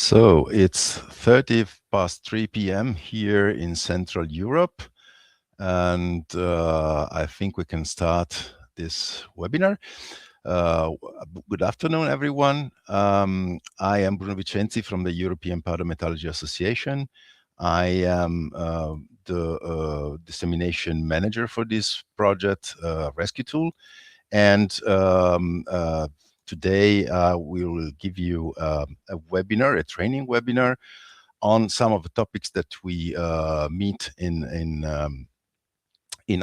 So it's 3 p.m. here in Central Europe, and I think we can start this webinar. Good afternoon, everyone. I am Bruno Vicenzi from the European Powder Metallurgy Association. I am the dissemination manager for this project, RESQTOOL, and today we will give you a webinar, a training webinar on some of the topics that we meet in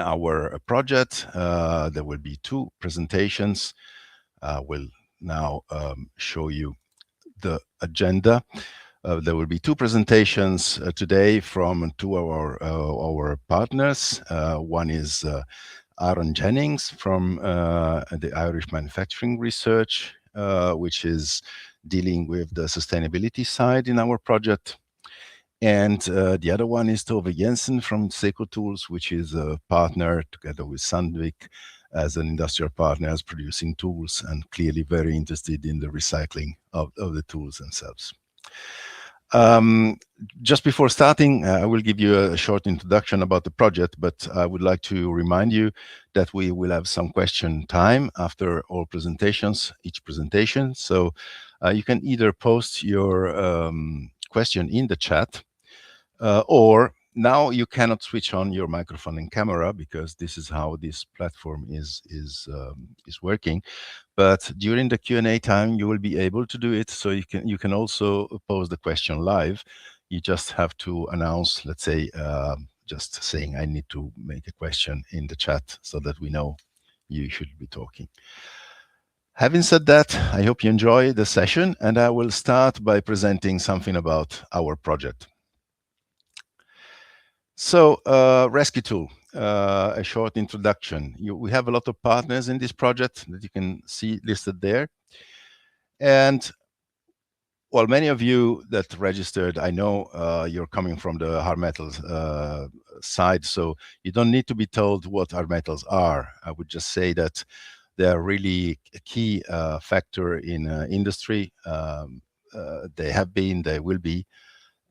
our project. There will be two presentations. We'll now show you the agenda. There will be two presentations today from two of our partners. One is Aaron Jennings from the Irish Manufacturing Research, which is dealing with the sustainability side in our project. And the other one is Tove Jensen from Seco Tools, which is a partner together with Sandvik as an industrial partner as producing tools, and clearly very interested in the recycling of the tools themselves. Just before starting, I will give you a short introduction about the project, but I would like to remind you that we will have some question time after all presentations, each presentation. So you can either post your question in the chat, or now you cannot switch on your microphone and camera because this is how this platform is working. But during the Q&A time, you will be able to do it. So you can also pose the question live. You just have to announce, let's say, just saying, I need to make a question in the chat so that we know you should be talking. Having said that, I hope you enjoy the session, and I will start by presenting something about our project. So, RESQTOOL, a short introduction. We have a lot of partners in this project that you can see listed there. And, well, many of you that registered, I know you're coming from the hard metals side, so you don't need to be told what hard metals are. I would just say that they're really a key factor in industry. They have been, they will be.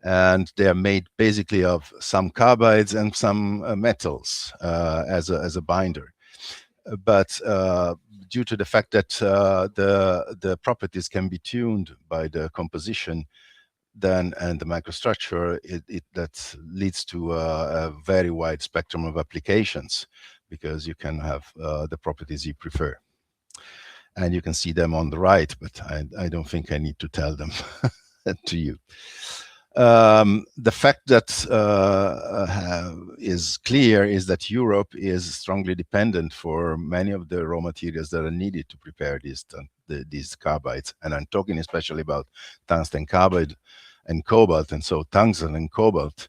And they are made basically of some carbides and some metals as a binder. But due to the fact that the properties can be tuned by the composition and the microstructure, that leads to a very wide spectrum of applications, because you can have the properties you prefer. And you can see them on the right, but I don't think I need to tell them to you. The fact that is clear is that Europe is strongly dependent for many of the raw materials that are needed to prepare these carbides. And I'm talking especially about tungsten carbide and cobalt, and so tungsten and cobalt.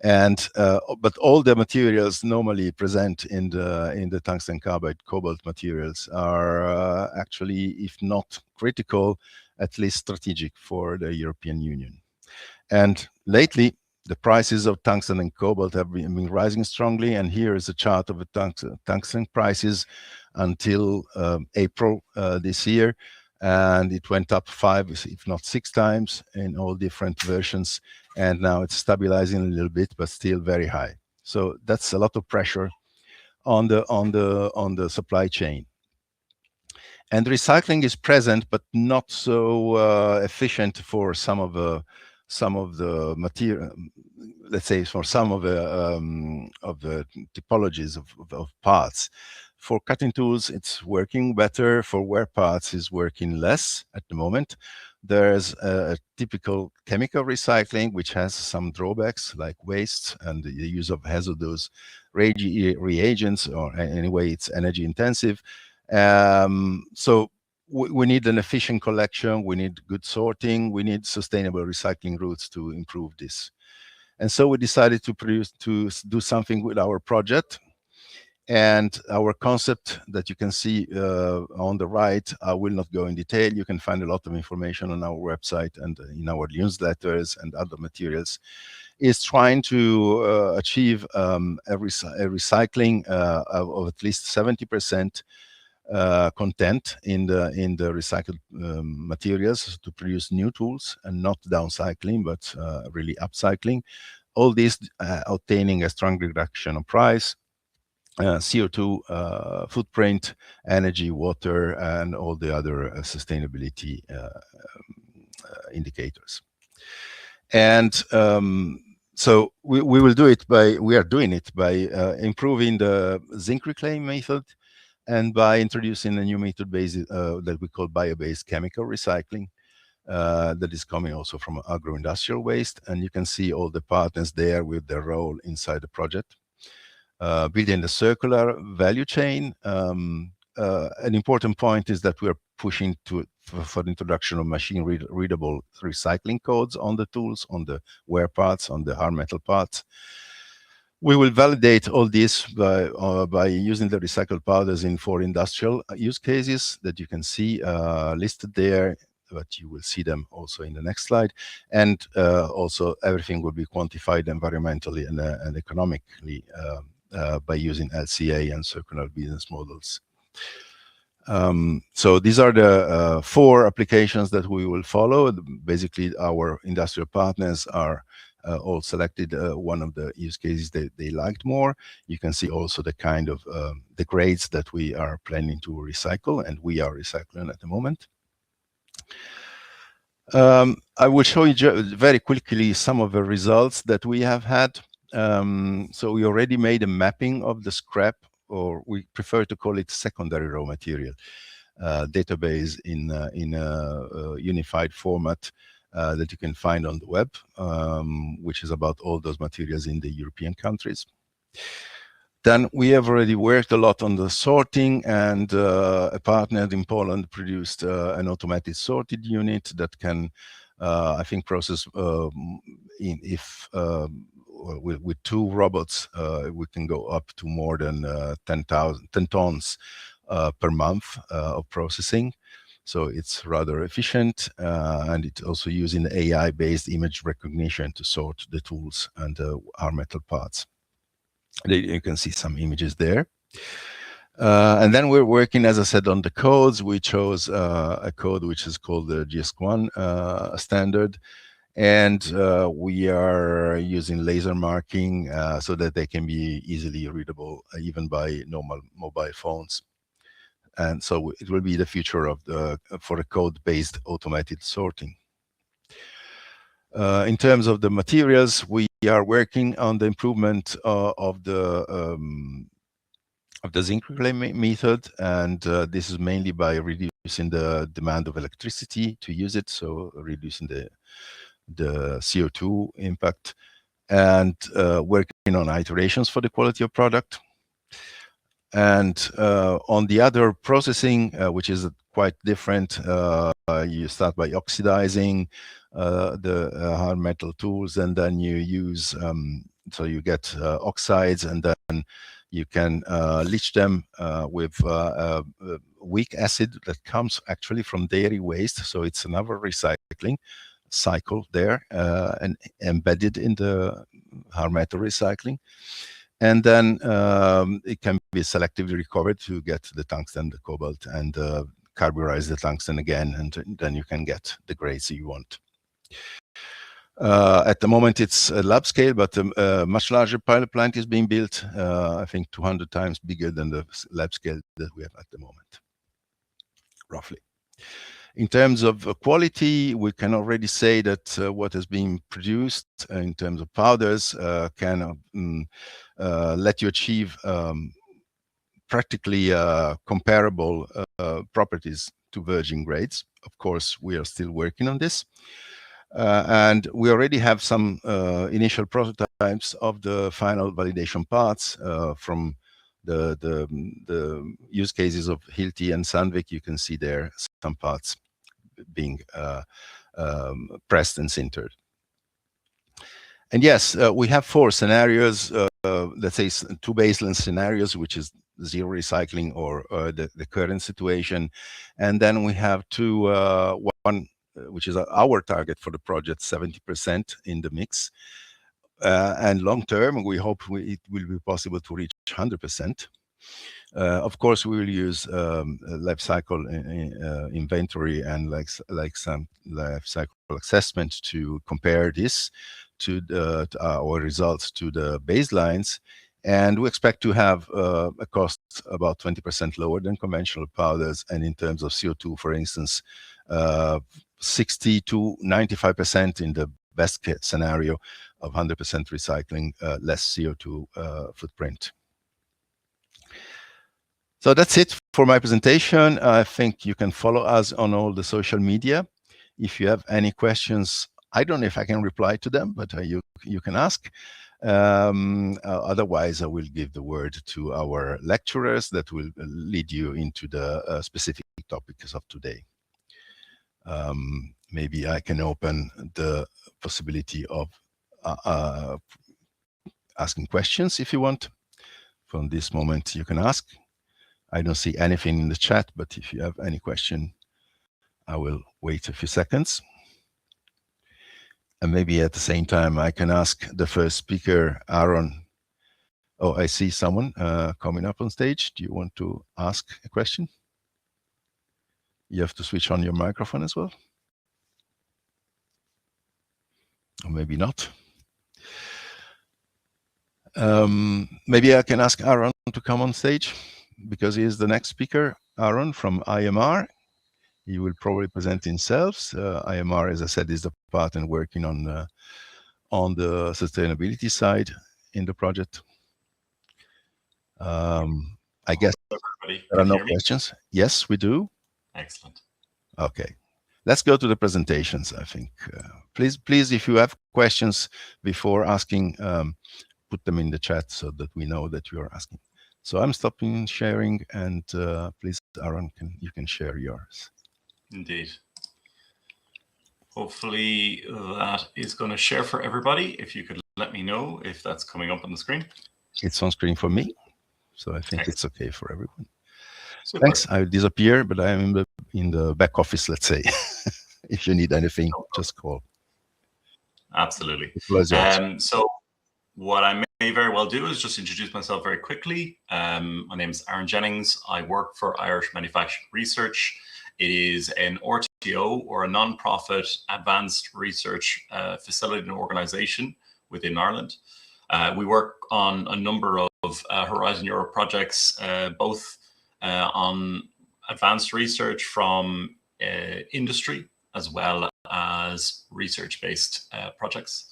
And but all the materials normally present in the tungsten carbide cobalt materials are actually, if not critical, at least strategic for the European Union. And lately, the prices of tungsten and cobalt have been rising strongly. And here is a chart of the tungsten prices until April this year. And it went up 5, if not 6 times in all different versions. And now it's stabilizing a little bit, but still very high. So that's a lot of pressure on the supply chain. And recycling is present, but not so efficient for some of the material, let's say, for some of the typologies of parts. For cutting tools, it's working better. For wear parts, it's working less at the moment. There's a typical chemical recycling, which has some drawbacks like waste and the use of hazardous reagents, or anyway, it's energy intensive. So we need an efficient collection, we need good sorting, we need sustainable recycling routes to improve this. And so we decided to do something with our project. And our concept that you can see on the right, I will not go in detail. You can find a lot of information on our website and in our newsletters and other materials, is trying to achieve a recycling of at least 70%. content in the recycled materials to produce new tools, and not downcycling, but really upcycling. All this obtaining a strong reduction of price, CO2 footprint, energy, water, and all the other sustainability indicators. And so we will do it by, we are doing it by improving the zinc reclaim method, and by introducing a new method based that we call bio-based chemical recycling, that is coming also from agro-industrial waste. And you can see all the partners there with their role inside the project. Building the circular value chain. An important point is that we are pushing for the introduction of machine readable recycling codes on the tools, on the wear parts, on the hard metal parts. We will validate all this by using the recycled powders in 4 industrial use cases that you can see listed there, but you will see them also in the next slide. And also everything will be quantified environmentally and economically by using LCA and circular business models. So these are the 4 applications that we will follow. Basically, our industrial partners are all selected one of the use cases they liked more. You can see also the kind of the grades that we are planning to recycle, and we are recycling at the moment. I will show you very quickly some of the results that we have had. So we already made a mapping of the scrap, or we prefer to call it secondary raw material database in a unified format that you can find on the web, which is about all those materials in the European countries. Then we have already worked a lot on the sorting, and a partner in Poland produced an automated sorted unit that can, I think, process with 2 robots, we can go up to more than 10 tons per month of processing. So it's rather efficient, and it's also using AI-based image recognition to sort the tools and our metal parts. You can see some images there. And then we're working, as I said, on the codes. We chose a code which is called the GS1 standard. And we are using laser marking so that they can be easily readable even by normal mobile phones. And so it will be the future of for a code-based automated sorting. In terms of the materials, we are working on the improvement of the zinc reclaim method, and this is mainly by reducing the demand of electricity to use it, so reducing the CO2 impact, and working on iterations for the quality of product. And on the other processing, which is quite different, you start by oxidizing the hard metal tools, and then you use, so you get oxides, and then you can leach them with weak acid that comes actually from dairy waste. So it's another recycling cycle there, and embedded in the hard metal recycling. And then it can be selectively recovered to get the tungsten, the cobalt, and carburize the tungsten again, and then you can get the grades you want. At the moment, it's a lab scale, but a much larger pilot plant is being built, I think 200 times bigger than the lab scale that we have at the moment, roughly. In terms of quality, we can already say that what has been produced in terms of powders can let you achieve practically comparable properties to virgin grades. Of course, we are still working on this. And we already have some initial prototypes of the final validation parts from the use cases of Hilti and Sandvik. You can see there some parts being pressed and sintered. And yes, we have 4 scenarios, let's say 2 baseline scenarios, which is zero recycling or the current situation. And then we have 2, one, which is our target for the project, 70% in the mix. And long term, we hope it will be possible to reach 100%. Of course, we will use life cycle inventory and some life cycle assessment to compare this to our results to the baselines. And we expect to have a cost about 20% lower than conventional powders. And in terms of CO2, for instance, 60 to 95% in the best case scenario of 100% recycling, less CO2 footprint. So that's it for my presentation. I think you can follow us on all the social media. If you have any questions, I don't know if I can reply to them, but you can ask. Otherwise, I will give the word to our lecturers that will lead you into the specific topics of today. Maybe I can open the possibility of asking questions if you want. From this moment, you can ask. I don't see anything in the chat, but if you have any question, I will wait a few seconds. And maybe at the same time, I can ask the first speaker, Aaron. Oh, I see someone coming up on stage. Do you want to ask a question? You have to switch on your microphone as well. Or maybe not. Maybe I can ask Aaron to come on stage because he is the next speaker, Aaron from IMR. He will probably present himself. IMR, as I said, is the partner working on the sustainability side in the project. I guess there are no questions. Yes, we do. Excellent. Okay. Let's go to the presentations, I think. Please, if you have questions before asking, put them in the chat so that we know that you are asking. So I'm stopping sharing, and please, Aaron, you can share yours. Indeed. Hopefully that is going to share for everybody. If you could let me know if that's coming up on the screen. It's on screen for me, so I think it's okay for everyone. Super. Thanks. I disappear, but I am in the back office, let's say. If you need anything, just call. Absolutely. So what I may very well do is just introduce myself very quickly. My name is Aaron Jennings. I work for Irish Manufacturing Research. It is an RTO, or a non-profit advanced research facility and organization within Ireland. We work on a number of Horizon Europe projects, both on advanced research from industry as well as research-based projects.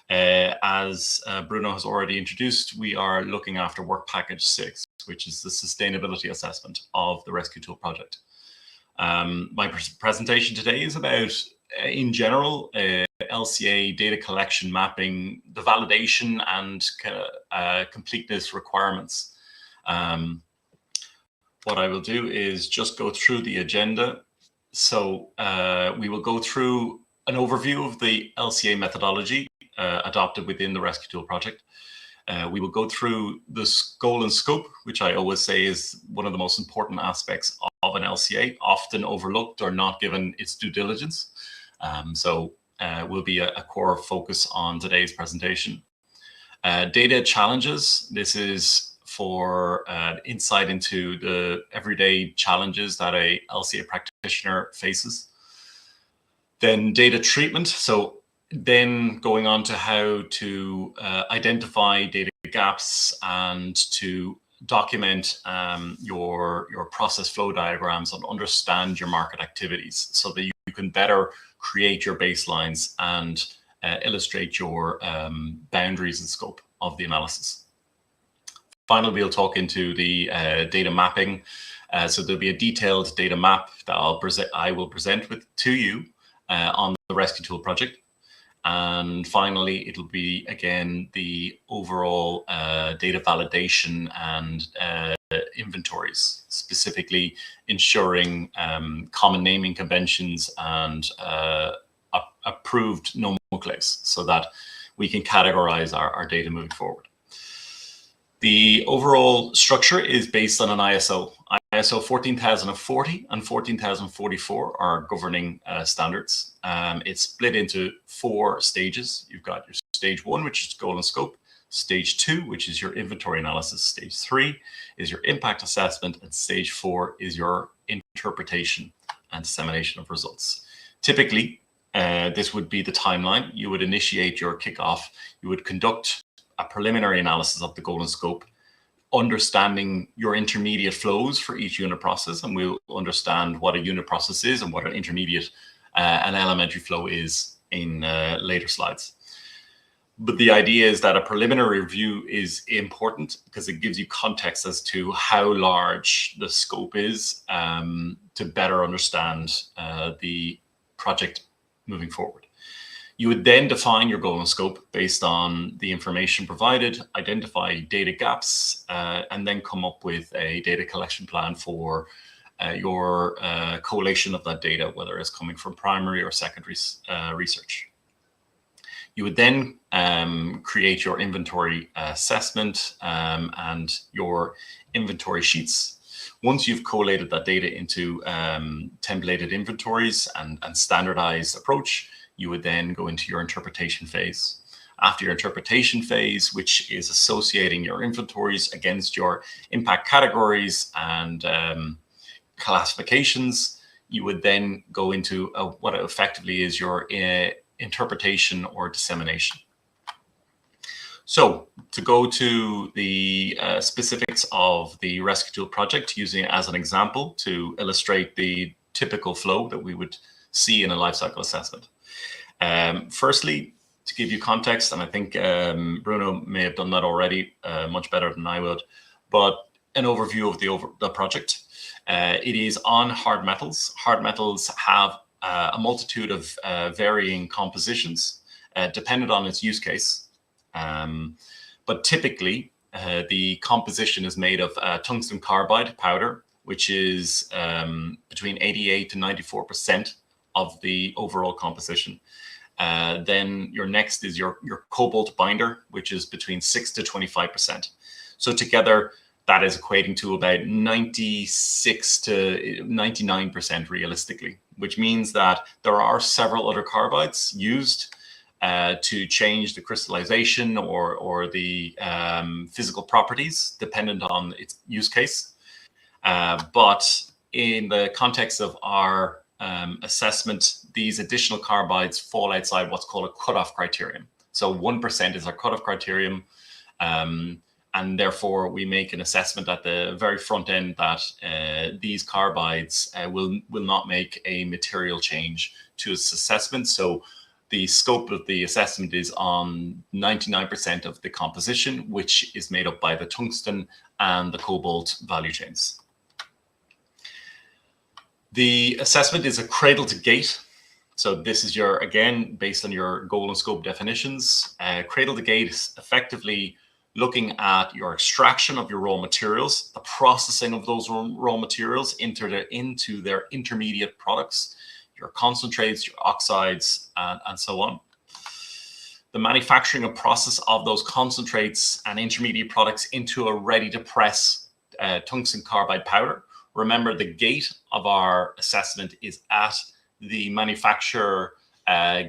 As Bruno has already introduced, we are looking after work package 6, which is the sustainability assessment of the RESQTOOL project. My presentation today is about, in general, LCA data collection, mapping, the validation and completeness requirements. What I will do is just go through the agenda. So we will go through an overview of the LCA methodology adopted within the RESQTOOL project. We will go through this goal and scope, which I always say is one of the most important aspects of an LCA, often overlooked or not given its due diligence. Will be a core focus on today's presentation. Data challenges. This is for insight into the everyday challenges that a LCA practitioner faces. Then data treatment. So then going on to how to identify data gaps and to document your process flow diagrams and understand your market activities so that you can better create your baselines and illustrate your boundaries and scope of the analysis. Finally, we'll talk into the data mapping. So there'll be a detailed data map that I will present to you on the RESQTOOL project. And finally, it'll be, again, the overall data validation and inventories, specifically ensuring common naming conventions and approved nomenclatures so that we can categorize our data moving forward. The overall structure is based on an ISO. ISO 14040 and 14044 are governing standards. It's split into 4 stages. You've got your stage 1, which is goal and scope. Stage 2, which is your inventory analysis. Stage 3 is your impact assessment. And Stage 4 is your interpretation and dissemination of results. Typically, this would be the timeline. You would initiate your kickoff. You would conduct a preliminary analysis of the goal and scope, understanding your intermediate flows for each unit process. And we'll understand what a unit process is and what an intermediate and elementary flow is in later slides. But the idea is that a preliminary review is important because it gives you context as to how large the scope is to better understand the project moving forward. You would then define your goal and scope based on the information provided, identify data gaps, and then come up with a data collection plan for your collation of that data, whether it's coming from primary or secondary research. You would then create your inventory assessment and your inventory sheets. Once you've collated that data into templated inventories and standardized approach, you would then go into your interpretation phase. After your interpretation phase, which is associating your inventories against your impact categories and classifications, you would then go into what effectively is your interpretation or dissemination. So to go to the specifics of the RESQTOOL project, using it as an example to illustrate the typical flow that we would see in a lifecycle assessment. Firstly, to give you context, and I think Bruno may have done that already much better than I would, but an overview of the project. It is on hard metals. Hard metals have a multitude of varying compositions dependent on its use case. But typically, the composition is made of tungsten carbide powder, which is between 88 to 94% of the overall composition. Then your next is your cobalt binder, which is between 6 to 25%. So together, that is equating to about 96 to 99% realistically, which means that there are several other carbides used to change the crystallization or the physical properties dependent on its use case. But in the context of our assessment, these additional carbides fall outside what's called a cutoff criterion. So 1% is our cutoff criterion. And therefore, we make an assessment at the very front end that these carbides will not make a material change to its assessment. So the scope of the assessment is on 99% of the composition, which is made up by the tungsten and the cobalt value chains. The assessment is a cradle to gate. So this is your, again, based on your goal and scope definitions. Cradle to gate is effectively looking at your extraction of your raw materials, the processing of those raw materials into their intermediate products, your concentrates, your oxides, and so on. The manufacturing and process of those concentrates and intermediate products into a ready-to-press tungsten carbide powder. Remember, the gate of our assessment is at the manufacturer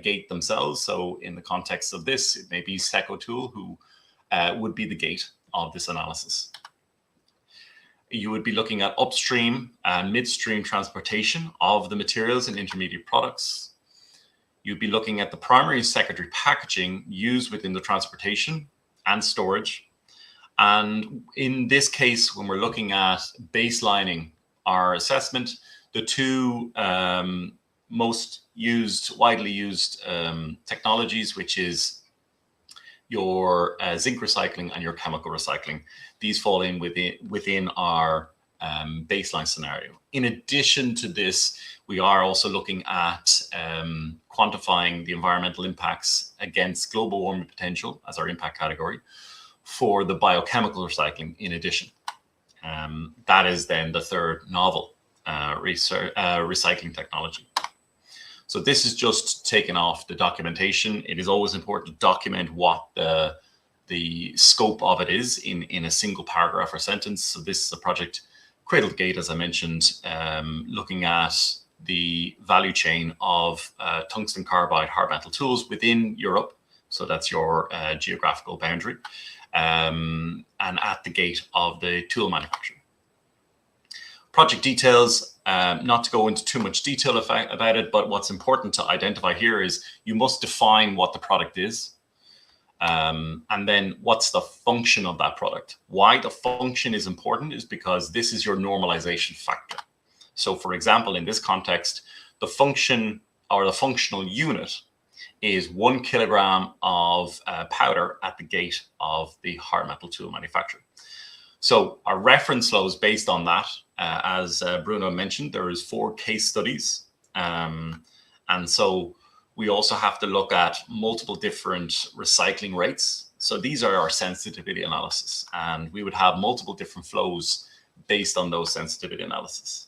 gate themselves. So in the context of this, it may be Seco Tools, who would be the gate of this analysis. You would be looking at upstream and midstream transportation of the materials and intermediate products. You'd be looking at the primary and secondary packaging used within the transportation and storage. And in this case, when we're looking at baselining our assessment, the two most widely used technologies, which is your zinc recycling and your chemical recycling. These fall in within our baseline scenario. In addition to this, we are also looking at quantifying the environmental impacts against global warming potential as our impact category for the biochemical recycling in addition. That is then the third novel recycling technology. So this is just taken off the documentation. It is always important to document what the scope of it is in a single paragraph or sentence. So this is a project cradle to gate, as I mentioned, looking at the value chain of tungsten carbide hard metal tools within Europe, So that's your geographical boundary, and at the gate of the tool manufacturer. Project details, not to go into too much detail about it, but what's important to identify here is you must define what the product is. And then what's the function of that product? Why the function is important is because this is your normalization factor. So for example, in this context, the function or the functional unit is 1 kilogram of powder at the gate of the hard metal tool manufacturer. So our reference flow is based on that. As Bruno mentioned, there is 4 case studies. And so we also have to look at multiple different recycling rates. So these are our sensitivity analysis, and we would have multiple different flows based on those sensitivity analysis.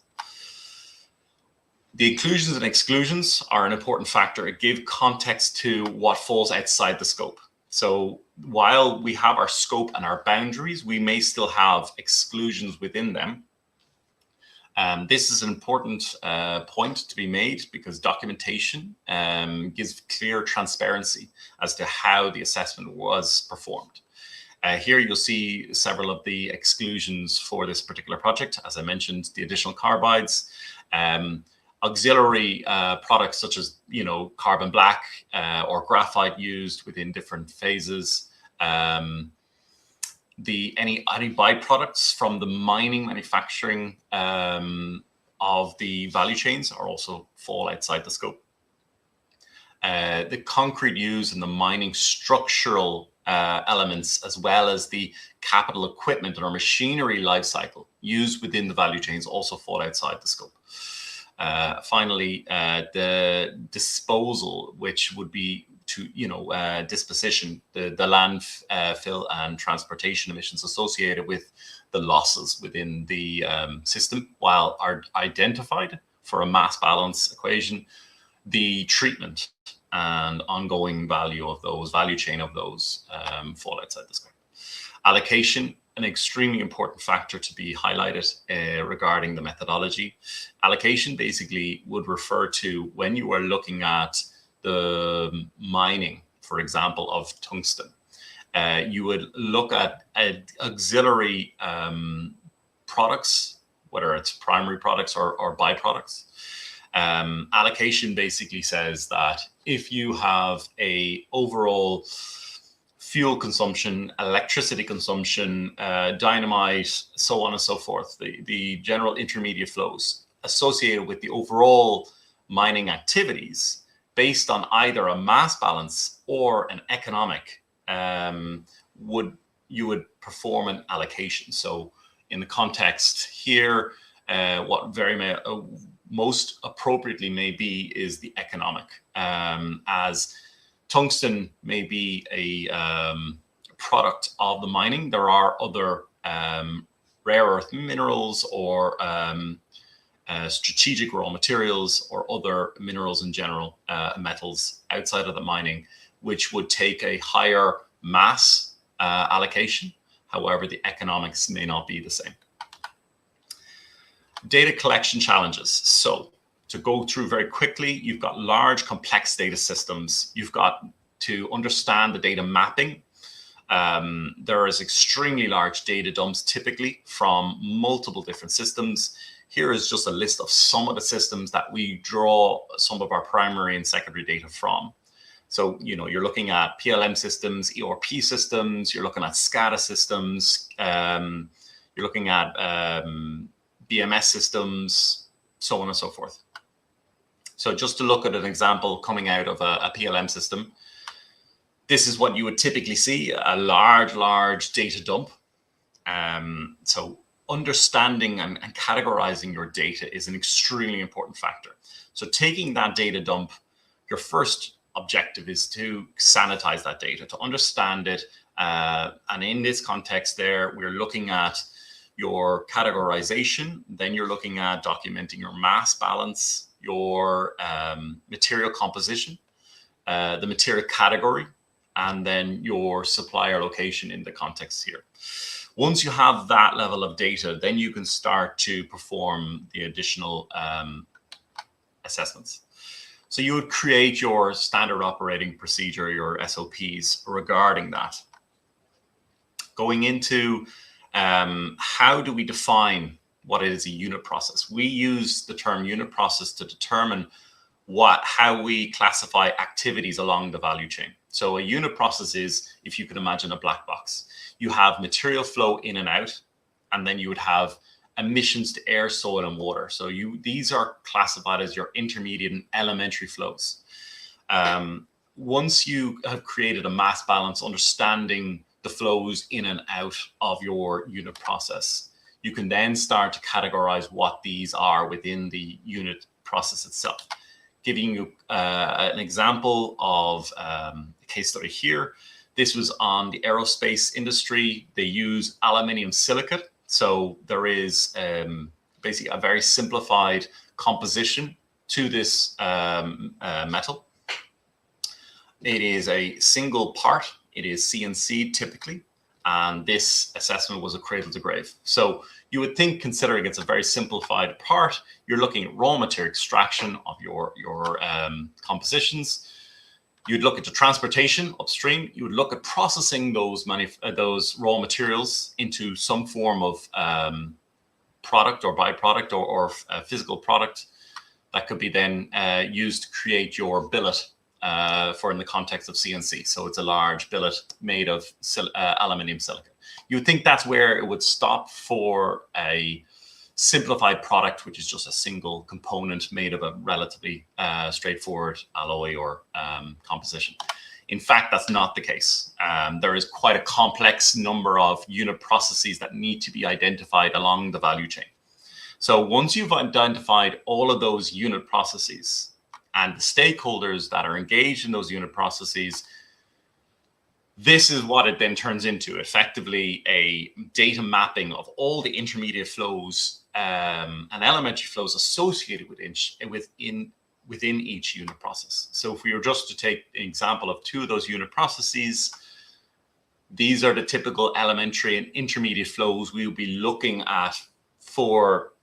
The inclusions and exclusions are an important factor. It gives context to what falls outside the scope. So while we have our scope and our boundaries, we may still have exclusions within them. This is an important point to be made because documentation gives clear transparency as to how the assessment was performed. Here you'll see several of the exclusions for this particular project. As I mentioned, the additional carbides, auxiliary products such as, carbon black or graphite used within different phases. Any byproducts from the mining manufacturing of the value chains are also fall outside the scope. The concrete used in the mining structural elements, as well as the capital equipment or machinery life cycle used within the value chains, also fall outside the scope. Finally, the disposal, which would be to disposition, the landfill and transportation emissions associated with the losses within the system, while are identified for a mass balance equation, the treatment and ongoing value of those value chain of those fall outside the scope. Allocation, an extremely important factor to be highlighted regarding the methodology. Allocation basically would refer to when you are looking at the mining, for example, of tungsten. You would look at auxiliary products, whether it's primary products or byproducts. Allocation basically says that if you have a overall fuel consumption, electricity consumption, dynamite, so on and so forth, the general intermediate flows associated with the overall mining activities, based on either a mass balance or an economic, you would perform an allocation. So in the context here, what most appropriately may be is the economic, as tungsten may be a product of the mining. There are other rare earth minerals or strategic raw materials or other minerals in general, metals outside of the mining, which would take a higher mass allocation. However, the economics may not be the same. Data collection challenges. So to go through very quickly, you've got large complex data systems. You've got to understand the data mapping. There is extremely large data dumps typically from multiple different systems. Here is just a list of some of the systems that we draw some of our primary and secondary data from. So, you're looking at PLM systems, ERP systems, you're looking at SCADA systems, you're looking at BMS systems, so on and so forth. So just to look at an example coming out of a PLM system, this is what you would typically see, a large data dump. So understanding and categorizing your data is an extremely important factor. So taking that data dump, your first objective is to sanitize that data, to understand it. And in this context there, we're looking at your categorization, then you're looking at documenting your mass balance, your material composition, the material category, and then your supplier location in the context here. Once you have that level of data, then you can start to perform the additional assessments. So you would create your standard operating procedure, your SOPs regarding that. Going into how do we define what is a unit process? We use the term unit process to determine how we classify activities along the value chain. So a unit process is, if you can imagine, a black box. You have material flow in and out, and then you would have emissions to air, soil, and water. So these are classified as your intermediate and elementary flows. Once you have created a mass balance, understanding the flows in and out of your unit process, you can then start to categorize what these are within the unit process itself. Giving you an example of a case study here. This was on the aerospace industry. They use aluminium silicate. So there is basically a very simplified composition to this metal. It is a single part. It is CNC typically. And this assessment was a cradle to grave. So you would think, considering it's a very simplified part, you're looking at raw material extraction of your compositions. You'd look at the transportation upstream. You would look at processing those raw materials into some form of product or byproduct or physical product that could be then used to create your billet for in the context of CNC. So it's a large billet made of aluminium silicate. You would think that's where it would stop for a simplified product, which is just a single component made of a relatively straightforward alloy or composition. In fact, that's not the case. There is quite a complex number of unit processes that need to be identified along the value chain. So once you've identified all of those unit processes and the stakeholders that are engaged in those unit processes, this is what it then turns into, effectively a data mapping of all the intermediate flows and elementary flows associated within each unit process. So if we were just to take an example of two of those unit processes, these are the typical elementary and intermediate flows we will be looking at for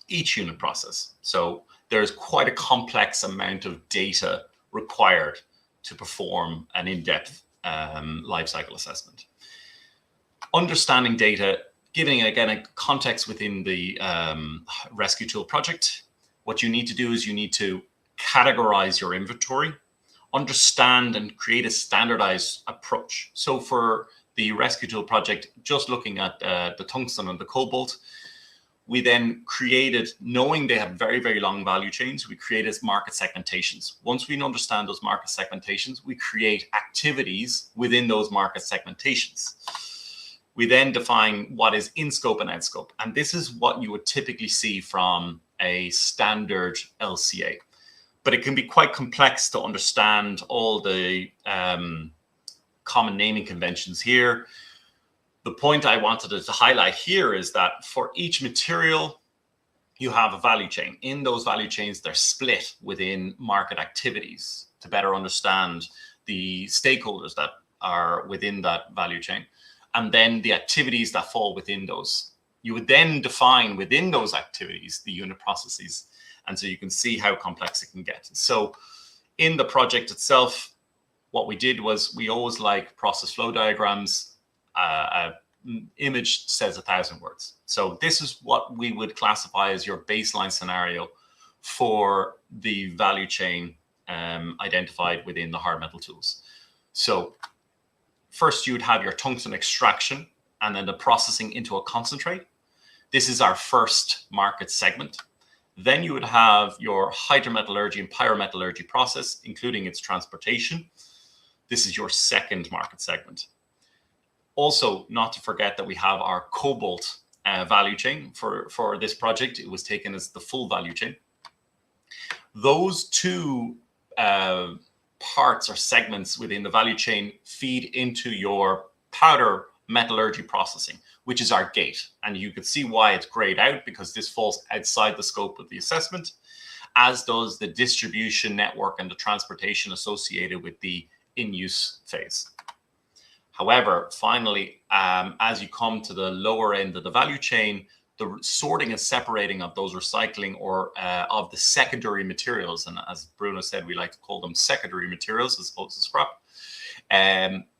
each unit process. So there's quite a complex amount of data required to perform an in-depth life cycle assessment. Understanding data, giving again a context within the RESQTOOL project, what you need to do is you need to categorize your inventory, understand and create a standardized approach. So for the RESQTOOL project, just looking at the tungsten and the cobalt, we then created, knowing they have very, very long value chains, we created market segmentations. Once we understand those market segmentations, we create activities within those market segmentations. We then define what is in scope and out scope. And this is what you would typically see from a standard LCA. But it can be quite complex to understand all the common naming conventions here. The point I wanted to highlight here is that for each material, you have a value chain. In those value chains, they're split within market activities to better understand the stakeholders that are within that value chain, and then the activities that fall within those. You would then define within those activities the unit processes, and so you can see how complex it can get. So in the project itself, what we did was we always like process flow diagrams. Image says 1,000 words. So this is what we would classify as your baseline scenario for the value chain identified within the hard metal tools. So first you would have your tungsten extraction and then the processing into a concentrate. This is our first market segment. Then you would have your hydrometallurgy and pyrometallurgy process, including its transportation. This is your second market segment. Also, not to forget that we have our cobalt value chain for this project. It was taken as the full value chain. Those two parts or segments within the value chain feed into your powder metallurgy processing, which is our gate. And you can see why it's grayed out, because this falls outside the scope of the assessment, as does the distribution network and the transportation associated with the in-use phase. However, finally, as you come to the lower end of the value chain, the sorting and separating of those recycling or of the secondary materials, and as Bruno said, we like to call them secondary materials as opposed to scrap.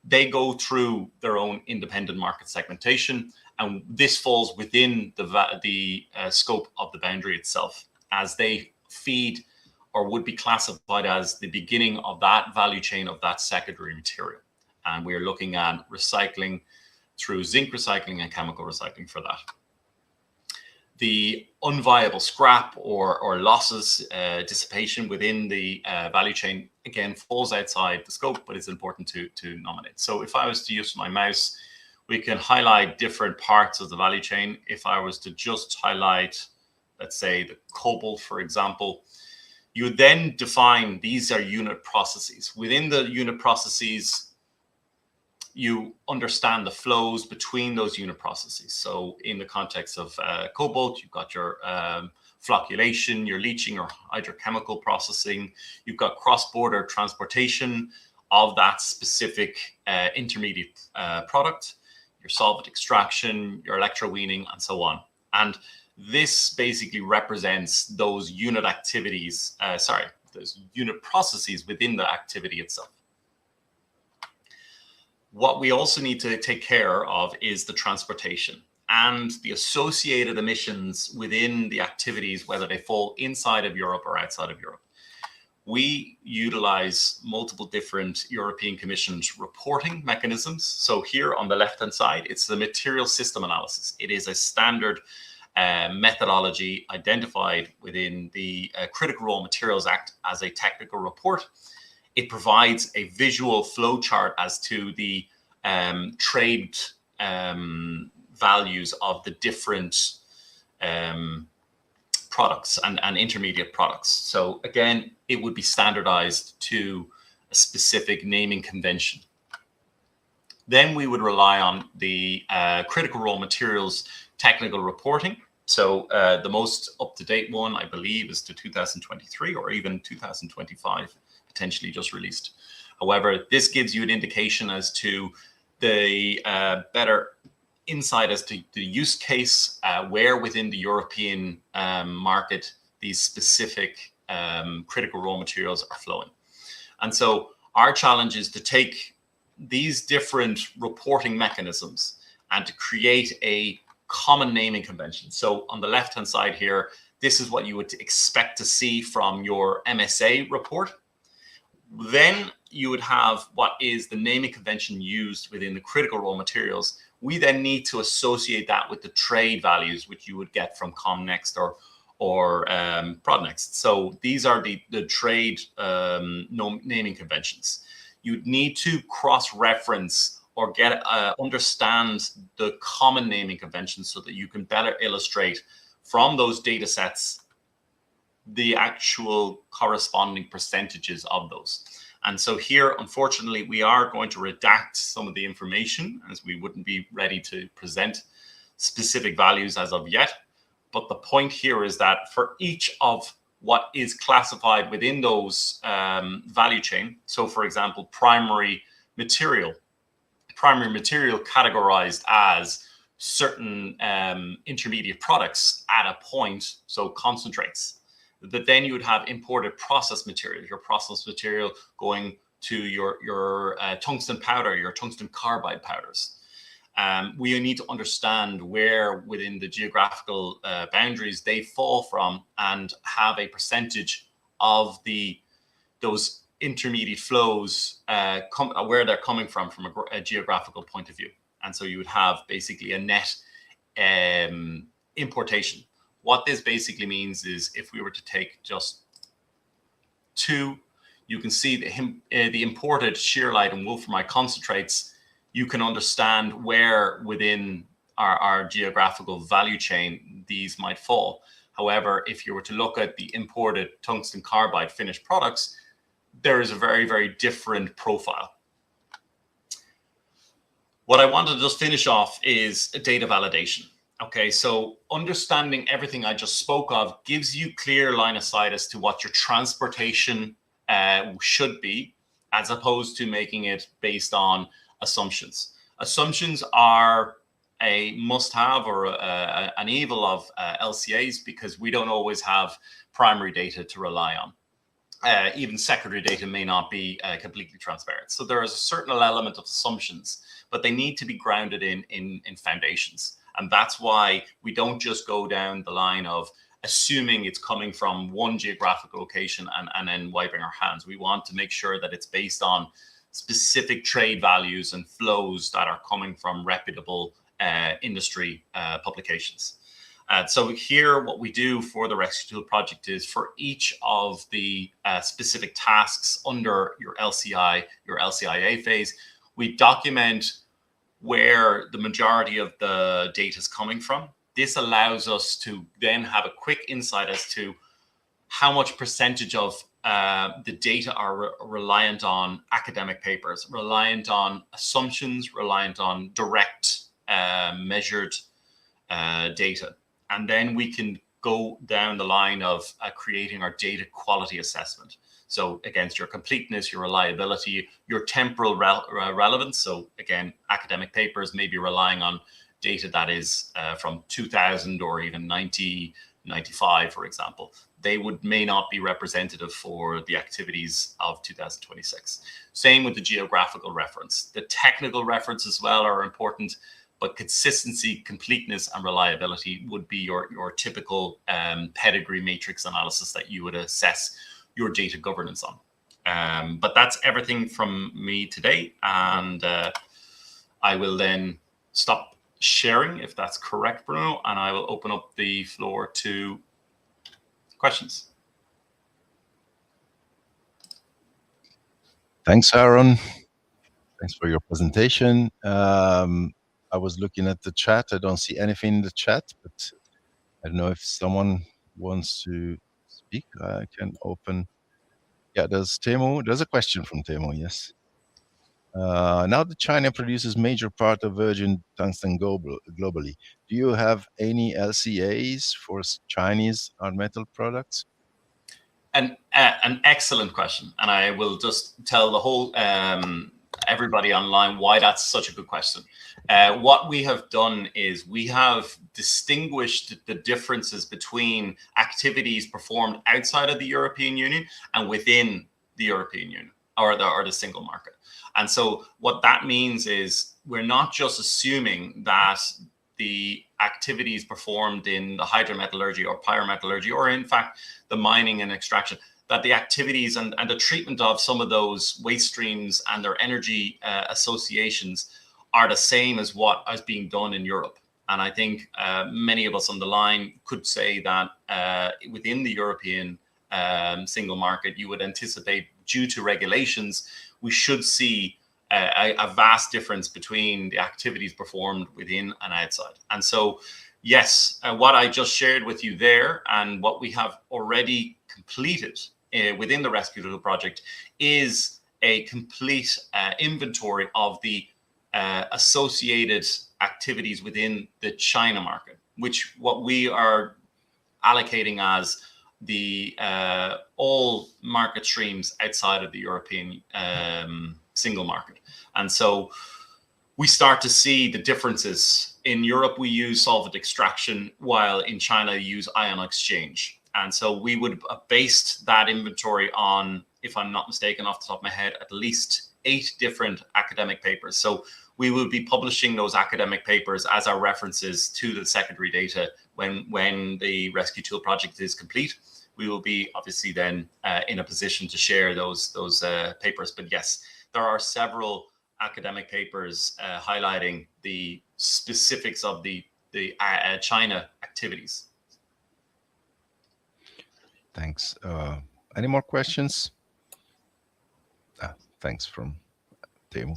They go through their own independent market segmentation, and this falls within the scope of the boundary itself, as they feed or would be classified as the beginning of that value chain of that secondary material. And we're looking at recycling through zinc recycling and chemical recycling for that. The unviable scrap or losses, dissipation within the value chain, again, falls outside the scope, but it's important to nominate. So if I was to use my mouse, we can highlight different parts of the value chain. If I was to just highlight, let's say, the cobalt, for example, you then define these are unit processes. Within the unit processes, you understand the flows between those unit processes. So in the context of cobalt, you've got your flocculation, your leaching or hydrochemical processing. You've got cross-border transportation of that specific intermediate product, your solvent extraction, your electrowinning, and so on. And this basically represents those unit activities, those unit processes within the activity itself. What we also need to take care of is the transportation and the associated emissions within the activities, whether they fall inside of Europe or outside of Europe. We utilize multiple different European Commission's reporting mechanisms. So here on the left-hand side, it's the material system analysis. It is a standard methodology identified within the Critical Raw Materials Act as a technical report. It provides a visual flow chart as to the trade values of the different products and intermediate products. So again, it would be standardized to a specific naming convention. Then we would rely on the critical raw materials technical reporting. So the most up-to-date one, I believe, is to 2023 or even 2025. Potentially just released. However, this gives you an indication as to the better insight as to the use case, where within the European market these specific critical raw materials are flowing. And so our challenge is to take these different reporting mechanisms and to create a common naming convention. So on the left-hand side here, this is what you would expect to see from your MSA report. Then you would have what is the naming convention used within the critical raw materials. We then need to associate that with the trade values, which you would get from Comnext or Prodnext. So these are the trade naming conventions. You'd need to cross-reference or understand the common naming conventions so that you can better illustrate from those data sets the actual corresponding percentages of those. And so here, unfortunately, we are going to redact some of the information as we wouldn't be ready to present specific values as of yet. But the point here is that for each of what is classified within those value chain, so for example, primary material categorized as certain intermediate products at a point, so concentrates. That then you would have imported process material, your process material going to your tungsten powder, your tungsten carbide powders. We need to understand where within the geographical boundaries they fall from and have a percentage of those intermediate flows where they're coming from a geographical point of view. And so you would have basically a net importation. What this basically means is if we were to take just two, you can see the imported scheelite and wolframite concentrates. You can understand where within our geographical value chain these might fall. However, if you were to look at the imported tungsten carbide finished products, there is a very, very different profile. What I want to just finish off is data validation. Okay, so understanding everything I just spoke of gives you clear line of sight as to what your transportation should be, as opposed to making it based on assumptions. Assumptions are a must-have or an evil of LCAs, because we don't always have primary data to rely on. Even secondary data may not be completely transparent. So there is a certain element of assumptions, but they need to be grounded in foundations. And that's why we don't just go down the line of assuming it's coming from one geographic location and then wiping our hands. We want to make sure that it's based on specific trade values and flows that are coming from reputable industry publications. So here, what we do for the RESQTOOL project is for each of the specific tasks under your LCI, your LCIA phase, we document where the majority of the data is coming from. This allows us to then have a quick insight as to how much percentage of the data are reliant on academic papers, reliant on assumptions, reliant on direct measured data. And then we can go down the line of creating our data quality assessment. So against your completeness, your reliability, your temporal relevance. So again, academic papers may be relying on data that is from 2000 or even 1995, for example. They may not be representative for the activities of 2026. Same with the geographical reference. The technical reference as well are important, but consistency, completeness, and reliability would be your typical pedigree matrix analysis that you would assess your data governance on. But that's everything from me today. And I will then stop sharing, if that's correct, Bruno, and I will open up the floor to questions. Thanks, Aaron. Thanks for your presentation. I was looking at the chat. I don't see anything in the chat, but I don't know if someone wants to speak. I can open. Yeah, there's Temo. There's a question from Temo, yes. Now that China produces major part of virgin tungsten globally, do you have any LCAs for Chinese hard metal products? An excellent question. And I will just tell the whole everybody online why that's such a good question. What we have done is we have distinguished the differences between activities performed outside of the European Union and within the European Union or the single market. And so what that means is we're not just assuming that the activities performed in the hydrometallurgy or pyrometallurgy, or in fact, the mining and extraction, that the activities and the treatment of some of those waste streams and their energy associations are the same as what is being done in Europe. And I think many of us on the line could say that within the European single market, you would anticipate, due to regulations, we should see a vast difference between the activities performed within and outside. And so, yes, what I just shared with you there and what we have already completed within the RESQTOOL project is a complete inventory of the associated activities within the China market, which what we are allocating as the all market streams outside of the European single market. And so we start to see the differences. In Europe, we use solvent extraction, while in China, you use ion exchange. And so we would have based that inventory on, if I'm not mistaken, off the top of my head, at least 8 different academic papers. So we will be publishing those academic papers as our references to the secondary data when the RESQTOOL project is complete. We will be obviously then in a position to share those papers. But yes, there are several academic papers highlighting the specifics of the China activities. Thanks. Any more questions? Thanks from Temu.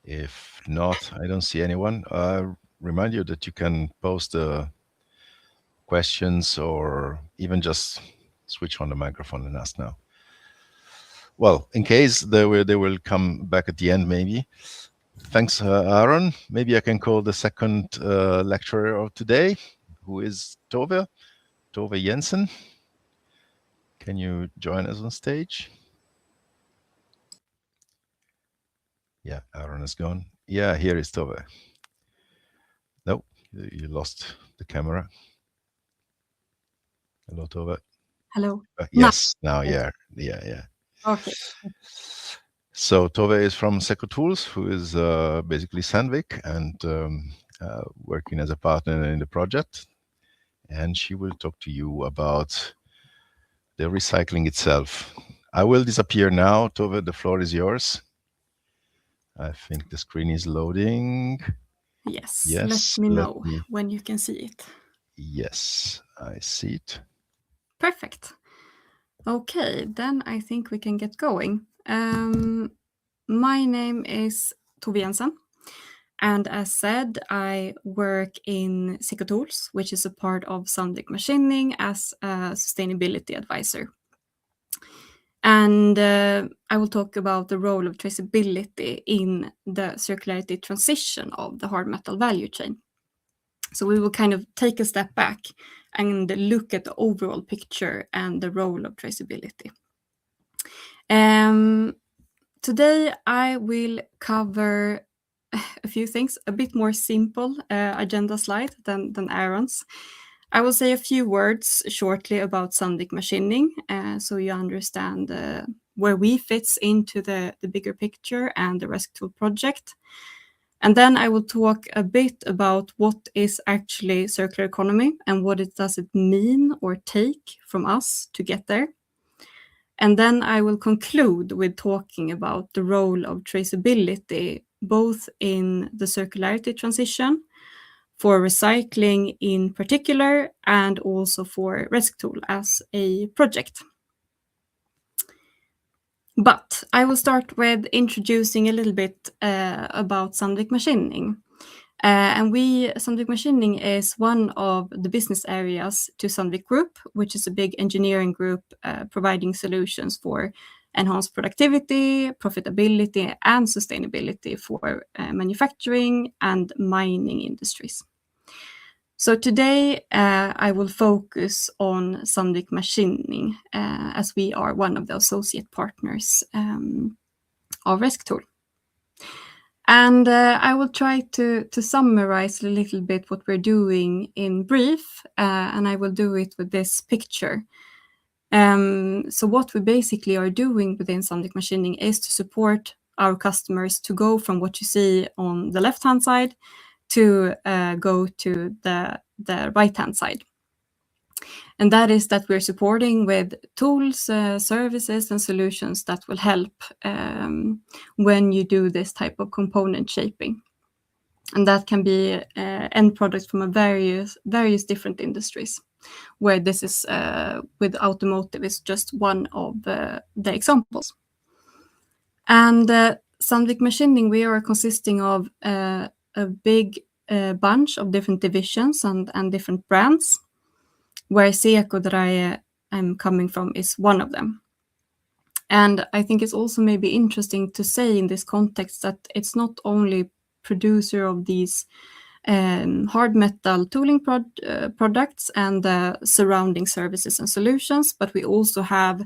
If not, I don't see anyone. Remind you that you can post questions or even just switch on the microphone and ask now. Well, in case they will come back at the end, maybe. Thanks, Aaron. Maybe I can call the second lecturer of today, who is Tove Jensen. Can you join us on stage? Yeah, Aaron is gone. Yeah, here is Tove. No, you lost the camera. Hello, Tove. Hello. Yes, now, yeah. Okay. So Tove is from Seco Tools, who is basically Sandvik and working as a partner in the project. And she will talk to you about the recycling itself. I will disappear now. Tove, the floor is yours. I think the screen is loading. Yes. Yes, Let me know when you can see it. Yes, I see it. Perfect. Okay, then I think we can get going. My name is Tove JENSEN, and as said, I work in Seco Tools, which is a part of Sandvik Machining, as a sustainability advisor. And I will talk about the role of traceability in the circularity transition of the hard metal value chain. So we will kind of take a step back and look at the overall picture and the role of traceability. Today I will cover a few things, a bit more simple agenda slide than Aaron's. I will say a few words shortly about Sandvik Machining, so you understand where we fits into the bigger picture and the RESQTOOL project. And then I will talk a bit about what is actually circular economy and what does it mean or take from us to get there. And then I will conclude with talking about the role of traceability, both in the circularity transition, for recycling in particular, and also for RESQTOOL as a project. But I will start with introducing a little bit about Sandvik Machining. Sandvik Machining is one of the business areas to Sandvik Group, which is a big engineering group providing solutions for enhanced productivity, profitability, and sustainability for manufacturing and mining industries. So today I will focus on Sandvik Machining as we are one of the associate partners of RESQTOOL. And I will try to summarize a little bit what we're doing in brief, and I will do it with this picture. So what we basically are doing within Sandvik Machining is to support our customers to go from what you see on the left-hand side to go to the right-hand side. And that is that we're supporting with tools, services, and solutions that will help when you do this type of component shaping. And that can be end products from various different industries, where this is with automotive is just one of the examples. And Sandvik Machining, we are consisting of a big bunch of different divisions and different brands, where Seco, that I am coming from, is one of them. And I think it's also maybe interesting to say in this context that it's not only producer of these hard metal tooling products and surrounding services and solutions, but we also have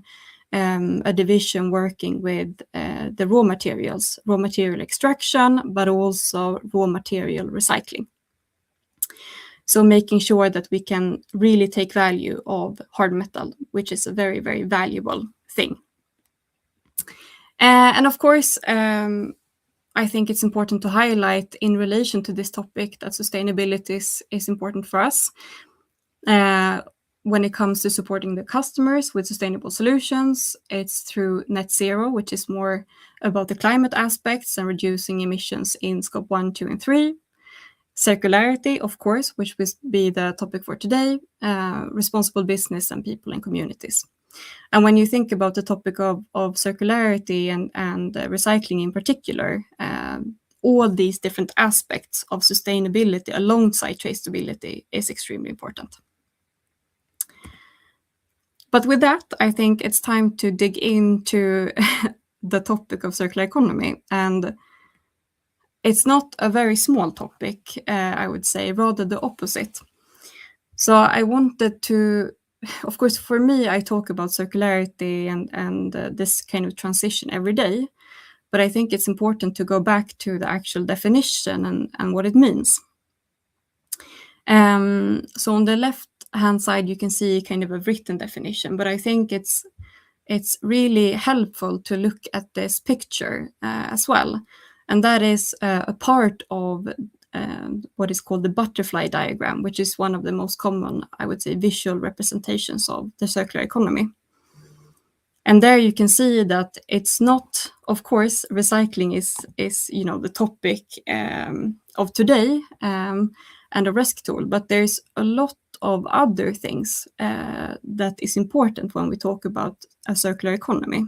a division working with the raw material extraction, but also raw material recycling. So making sure that we can really take value of hard metal, which is a very, very valuable thing. And of course, I think it's important to highlight in relation to this topic that sustainability is important for us when it comes to supporting the customers with sustainable solutions. It's through net zero, which is more about the climate aspects and reducing emissions in scope 1, 2, and 3. Circularity, of course, which will be the topic for today, responsible business and people and communities. And when you think about the topic of circularity and recycling in particular, all these different aspects of sustainability alongside traceability is extremely important. But with that, I think it's time to dig into the topic of circular economy. And it's not a very small topic, I would say, rather the opposite. So I wanted to, of course, for me, I talk about circularity and this kind of transition every day. but I think it's important to go back to the actual definition and what it means. So on the left-hand side, you can see kind of a written definition, but I think it's really helpful to look at this picture as well. And that is a part of what is called the butterfly diagram, which is one of the most common, I would say, visual representations of the circular economy. And there you can see that it's not, of course, recycling is the topic of today and a RESQTOOL, but there's a lot of other things that is important when we talk about a circular economy.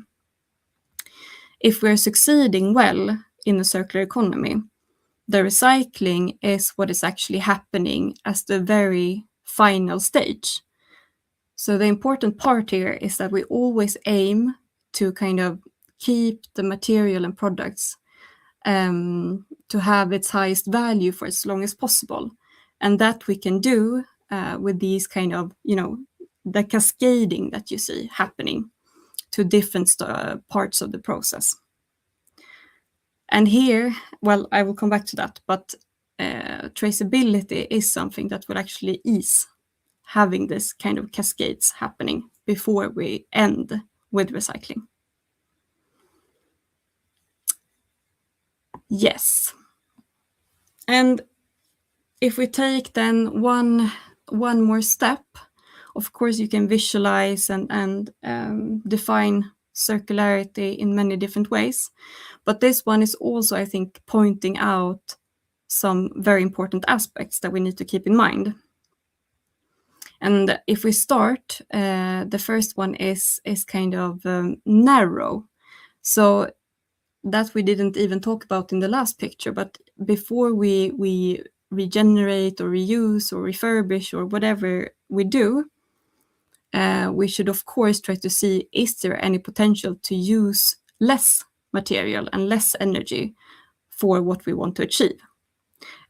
If we're succeeding well in a circular economy, the recycling is what is actually happening as the very final stage. So the important part here is that we always aim to kind of keep the material and products to have its highest value for as long as possible. And that we can do with these kind of, the cascading that you see happening to different parts of the process. And here, well, I will come back to that, but traceability is something that will actually ease having this kind of cascades happening before we end with recycling. Yes. And if we take then one more step, of course you can visualize and define circularity in many different ways. But this one is also, I think, pointing out some very important aspects that we need to keep in mind. And if we start, the first one is kind of narrow. So that we didn't even talk about in the last picture, but before we regenerate or reuse or refurbish or whatever we do, we should of course try to see, is there any potential to use less material and less energy for what we want to achieve?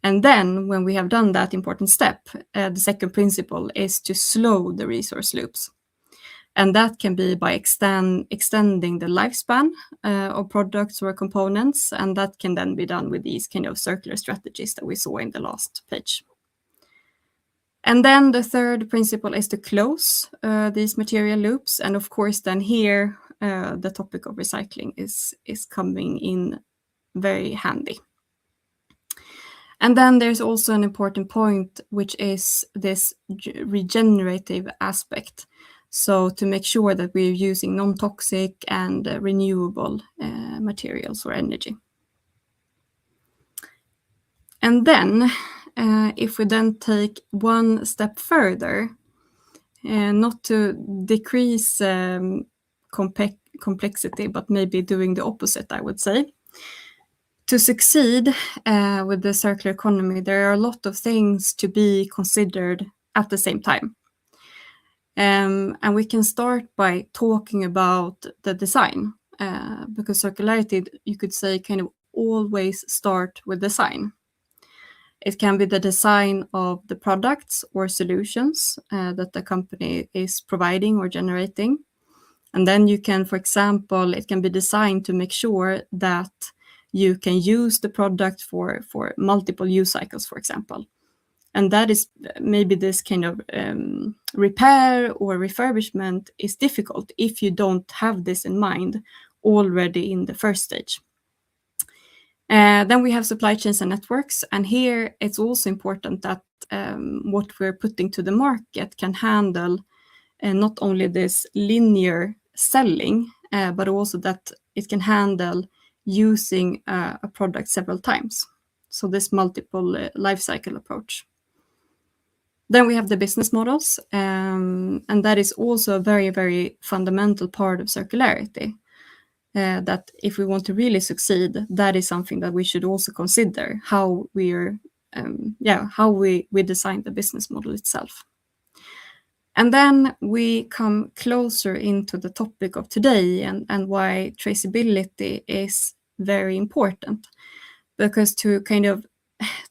And then when we have done that important step, the second principle is to slow the resource loops. And that can be by extending the lifespan of products or components. And that can then be done with these kind of circular strategies that we saw in the last page. And then the third principle is to close these material loops. And of course, then here, the topic of recycling is coming in very handy. And then there's also an important point, which is this regenerative aspect. So to make sure that we're using non-toxic and renewable materials or energy. And then, if we then take one step further, not to decrease complexity, but maybe doing the opposite, I would say. To succeed with the circular economy, there are a lot of things to be considered at the same time. And we can start by talking about the design, because circularity, you could say, kind of always start with design. It can be the design of the products or solutions that the company is providing or generating. And then you can, for example, it can be designed to make sure that you can use the product for multiple use cycles, for example. And that is maybe this kind of repair or refurbishment is difficult if you don't have this in mind already in the first stage. Then we have supply chains and networks. And here it's also important that what we're putting to the market can handle not only this linear selling, but also that it can handle using a product several times. So this multiple life cycle approach. Then we have the business models, and that is also a very, very fundamental part of circularity. That if we want to really succeed, that is something that we should also consider, how we design the business model itself. And then we come closer into the topic of today and why traceability is very important. Because to kind of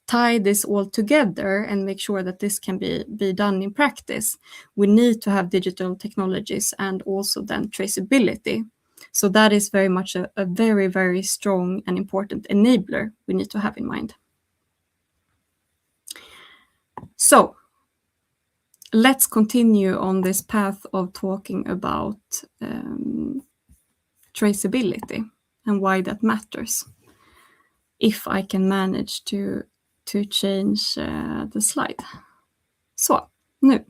tie this all together and make sure that this can be done in practice, we need to have digital technologies and also then traceability So that is very much a very, very strong and important enabler we need to have in mind. So let's continue on this path of talking about traceability and why that matters. If I can manage to change the slide. So, nu.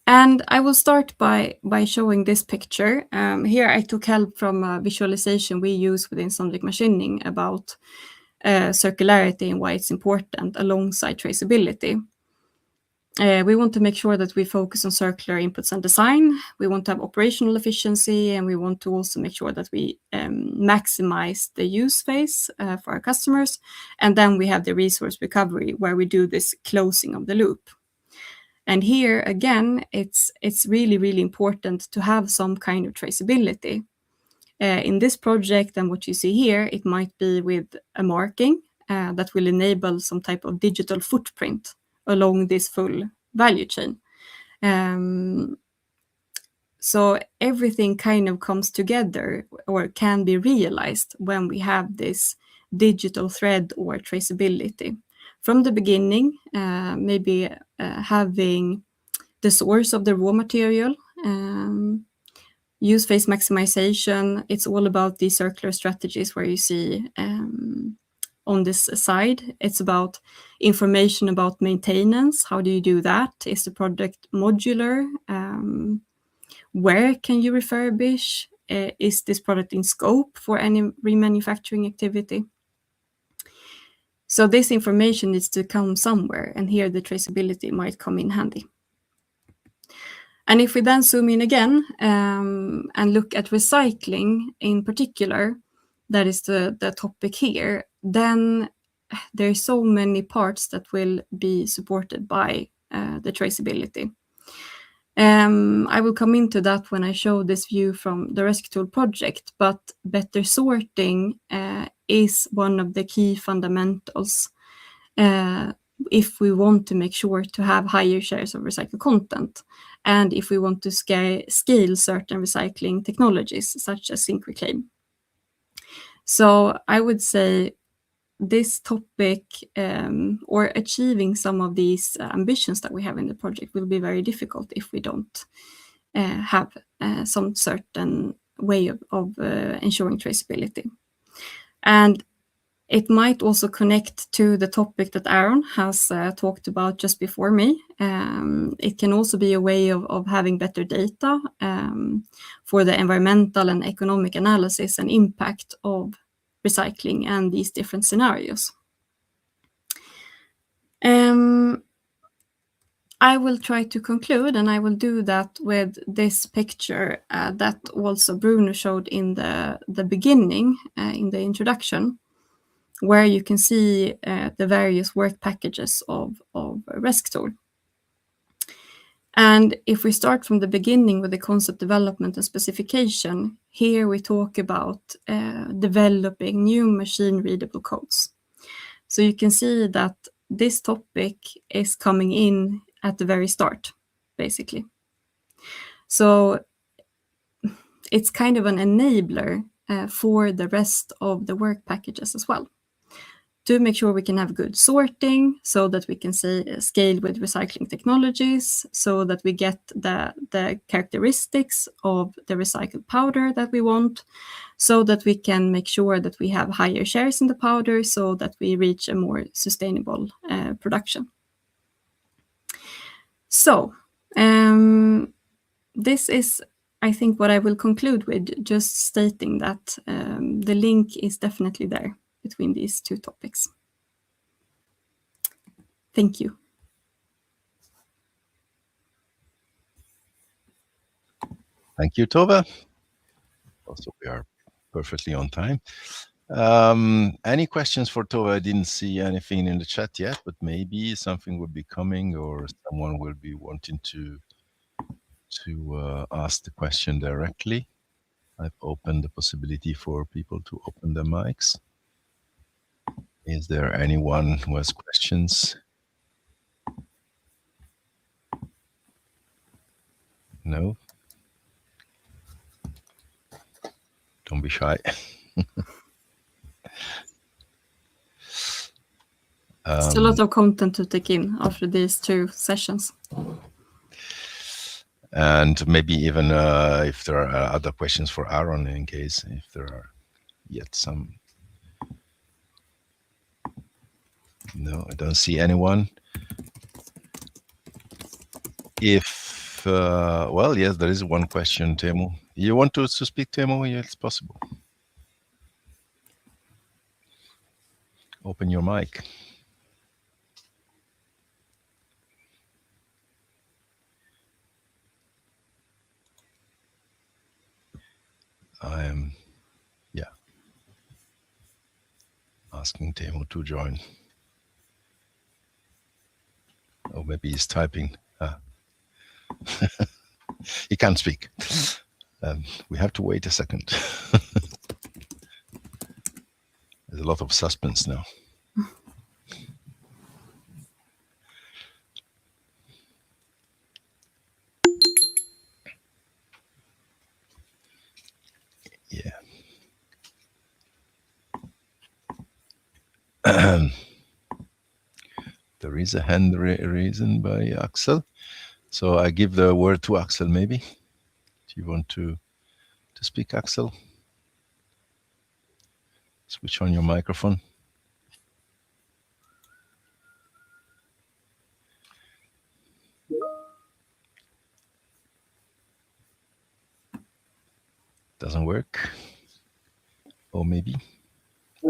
And I will start by showing this picture. Here I took help from a visualization we use within Sandvik Machining about circularity and why it's important alongside traceability. We want to make sure that we focus on circular inputs and design. We want to have operational efficiency, and we want to also make sure that we maximize the use phase for our customers. And then we have the resource recovery, where we do this closing of the loop. And here, again, it's really, really important to have some kind of traceability. In this project, and what you see here, it might be with a marking that will enable some type of digital footprint along this full value chain. So everything kind of comes together or can be realized when we have this digital thread or traceability. From the beginning, maybe having the source of the raw material, use phase maximization. It's all about these circular strategies where you see on this side, it's about information about maintenance. How do you do that? Is the product modular? Where can you refurbish? Is this product in scope for any remanufacturing activity? So this information needs to come somewhere, and here the traceability might come in handy. And if we then zoom in again and look at recycling in particular, that is the topic here, then there are so many parts that will be supported by the traceability. I will come into that when I show this view from the RESQTOOL project, but better sorting is one of the key fundamentals if we want to make sure to have higher shares of recycled content, and if we want to scale certain recycling technologies, such as zinc reclaim. So I would say this topic or achieving some of these ambitions that we have in the project will be very difficult if we don't have some certain way of ensuring traceability. And it might also connect to the topic that Aaron has talked about just before me. It can also be a way of having better data for the environmental and economic analysis and impact of recycling and these different scenarios. I will try to conclude, and I will do that with this picture that also Bruno showed in the beginning, in the introduction, where you can see the various work packages of RESQTOOL. And if we start from the beginning with the concept development and specification, here we talk about developing new machine-readable codes. So you can see that this topic is coming in at the very start, basically. So it's kind of an enabler for the rest of the work packages as well, to make sure we can have good sorting, so that we can scale with recycling technologies, so that we get the characteristics of the recycled powder that we want, so that we can make sure that we have higher shares in the powder, so that we reach a more sustainable production. So this is, I think, what I will conclude with, just stating that the link is definitely there between these two topics. Thank you. Thank you, Tove. Also, we are perfectly on time. Any questions for Tove? I didn't see anything in the chat yet, but maybe something will be coming, or someone will be wanting to ask the question directly. I've opened the possibility for people to open their mics. Is there anyone who has questions? No? Don't be shy. It's a lot of content to take in after these 2 sessions. And maybe even if there are other questions for Aaron, in case if there are yet some. No, I don't see anyone. If, well, yes, there is one question, Teemu. You want to speak, Teemu? Yeah, it's possible. Open your mic. I am, yeah, asking Teemu to join. Oh, maybe he's typing. He can't speak. We have to wait a second. There's a lot of suspense now. Yeah. There is a hand raised by Axel. So I give the word to Axel, maybe. Do you want to speak, Axel? Switch on your microphone. Doesn't work. Or maybe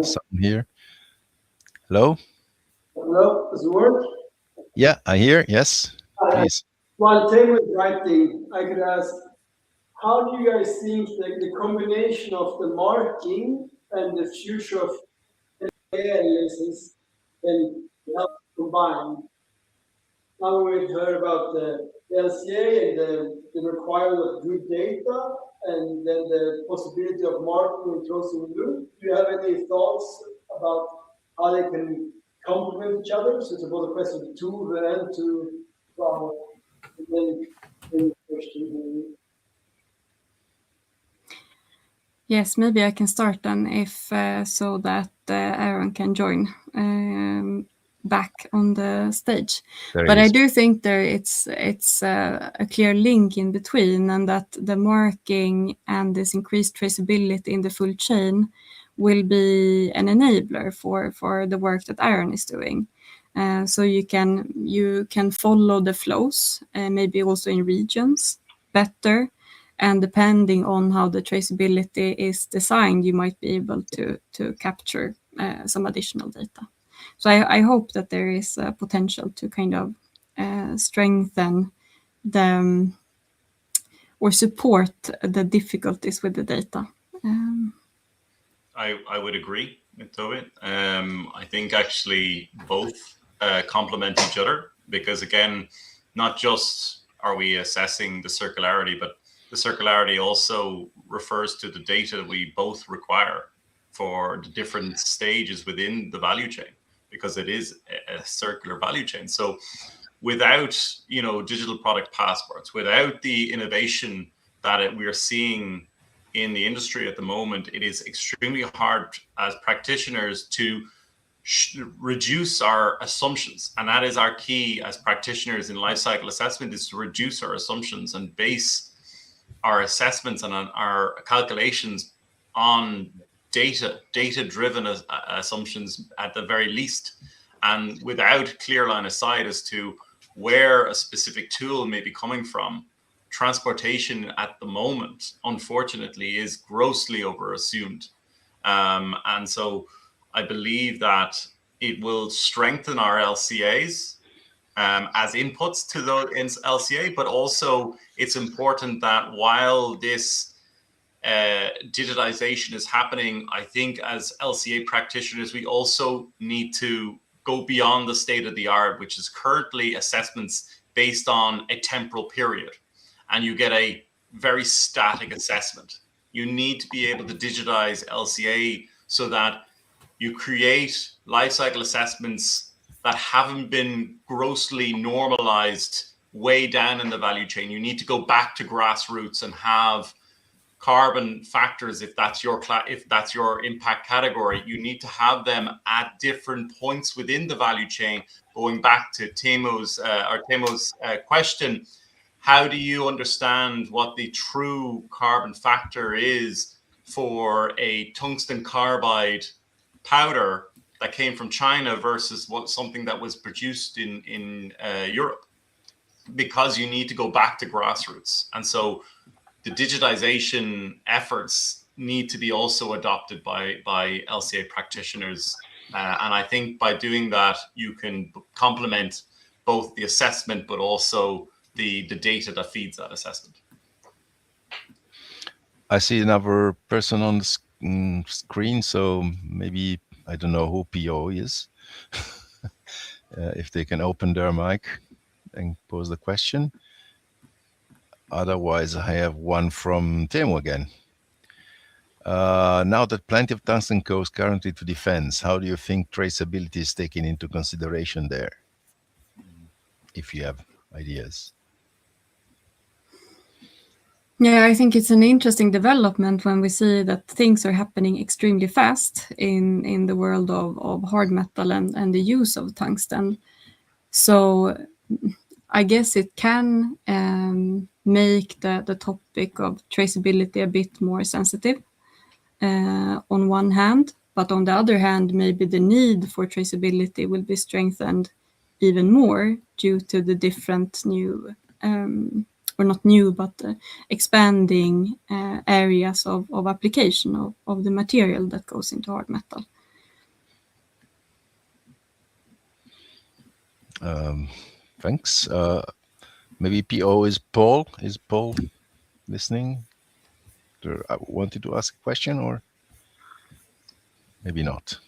something here. Hello? Hello, does it work? Yeah, I hear. Yes, please. While Tim was writing, I could ask, how do you guys think the combination of the marking and the future of analysis can help combine? Now we've heard about the LCA and the requirement of good data, and then the possibility of marking and closing the loop. Do you have any thoughts about how they can complement each other? So it's both a question to Tove and to Bruno. And then question. Yes, maybe I can start then, if so that Aaron can join back on the stage. But I do think it's a clear link in between, and that the marking and this increased traceability in the full chain will be an enabler for the work that Aaron is doing. So you can follow the flows, maybe also in regions better. And depending on how the traceability is designed, you might be able to capture some additional data. So I hope that there is a potential to kind of strengthen or support the difficulties with the data. I would agree with Tove. I think actually both complement each other, because again, not just are we assessing the circularity, but the circularity also refers to the data that we both require for the different stages within the value chain, because it is a circular value chain. So without, digital product passports, without the innovation that we are seeing in the industry at the moment, it is extremely hard as practitioners to reduce our assumptions. And that is our key as practitioners in life cycle assessment, is to reduce our assumptions and base our assessments and on our calculations on data-driven assumptions at the very least, and without clear line of sight as to where a specific tool may be coming from. Transportation at the moment, unfortunately, is grossly overassumed. And so I believe that it will strengthen our LCAs as inputs to the LCA, but also it's important that while this digitization is happening, I think as LCA practitioners, we also need to go beyond the state of the art, which is currently assessments based on a temporal period. And you get a very static assessment. You need to be able to digitize LCA so that you create life cycle assessments that haven't been grossly normalized way down in the value chain. You need to go back to grassroots and have carbon factors, if that's your impact category, you need to have them at different points within the value chain. Going back to Teemo's question, how do you understand what the true carbon factor is for a tungsten carbide powder that came from China versus something that was produced in Europe? Because you need to go back to grassroots. And so the digitization efforts need to be also adopted by LCA practitioners. And I think by doing that, you can complement both the assessment, but also the data that feeds that assessment. I see another person on the screen, so maybe, I don't know who PO is. If they can open their mic and pose the question. Otherwise, I have one from Teemu again. Now that plenty of tungsten goes currently to defense, how do you think traceability is taken into consideration there? If you have ideas. Yeah, I think it's an interesting development when we see that things are happening extremely fast in the world of hard metal and the use of tungsten. So I guess it can make the topic of traceability a bit more sensitive on one hand, but on the other hand, maybe the need for traceability will be strengthened even more due to the different new, or not new, but expanding areas of application of the material that goes into hard metal. Thanks. Maybe PO is Paul. Is Paul listening? I wanted to ask a question, or maybe not.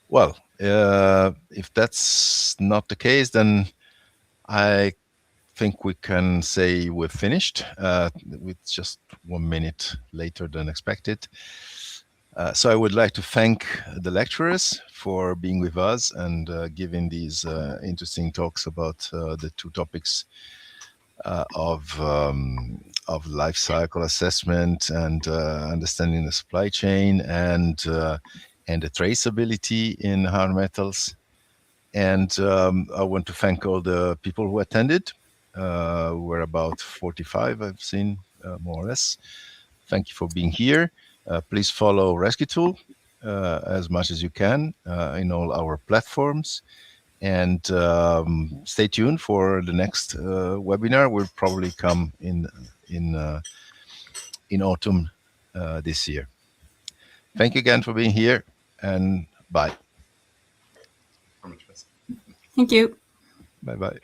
Well, if that's not the case, then I think we can say we're finished with just 1 minute later than expected. So I would like to thank the lecturers for being with us and giving these interesting talks about the two topics of life cycle assessment and understanding the supply chain and the traceability in hard metals. And I want to thank all the people who attended. We're about 45, I've seen, more or less. Thank you for being here. Please follow RESQTOOL as much as you can in all our platforms. And stay tuned for the next webinar. Will probably come in autumn this year. Thank you again for being here, and bye. Thank you. Bye-bye.